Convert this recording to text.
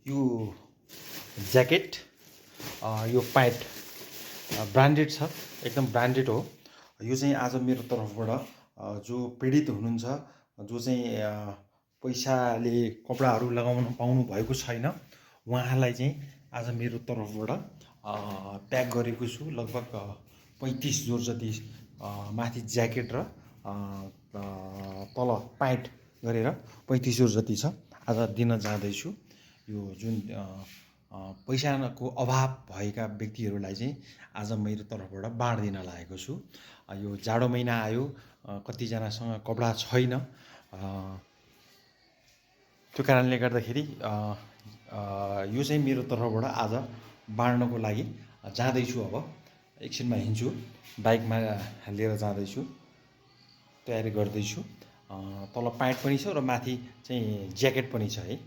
यो ज्याकेट यो pant branded छ, एकदम ब्रान्डेड हो। यो चाहिँ आज मेरो तर्फबाट जो पीडित हुनुहुन्छ, जो चाहिँ पैसाले कपडाहरू लगाउन पाउनु भएको छैन, उहाँलाई चाहिँ आज मेरो तर्फबाट प्याक गरेको छु। लगभग 35 जोर जति माथि ज्याकेट र तल प्यान्ट गरेर 35 जोर जति छ, आज दिन जाँदैछु। यो जुन पैसाको अभाव भएका व्यक्तिहरूलाई चाहिँ आज मेरो तर्फबाट बाँड्दिन लागेको छु। यो जाडो महिना आयो, कतिजनासँग कपडा छैन, त्यो कारणले गर्दाखेरि यो चाहिँ मेरो तर्फबाट आज बाँड्नको लागि जाँदैछु। अब एकछिनमा हिँड्छु, बाइकमा लिएर जाँदैछु, तयारी गर्दैछु। तल प्यान्ट पनि छ र माथि चाहिँ ज्याकेट पनि छ है।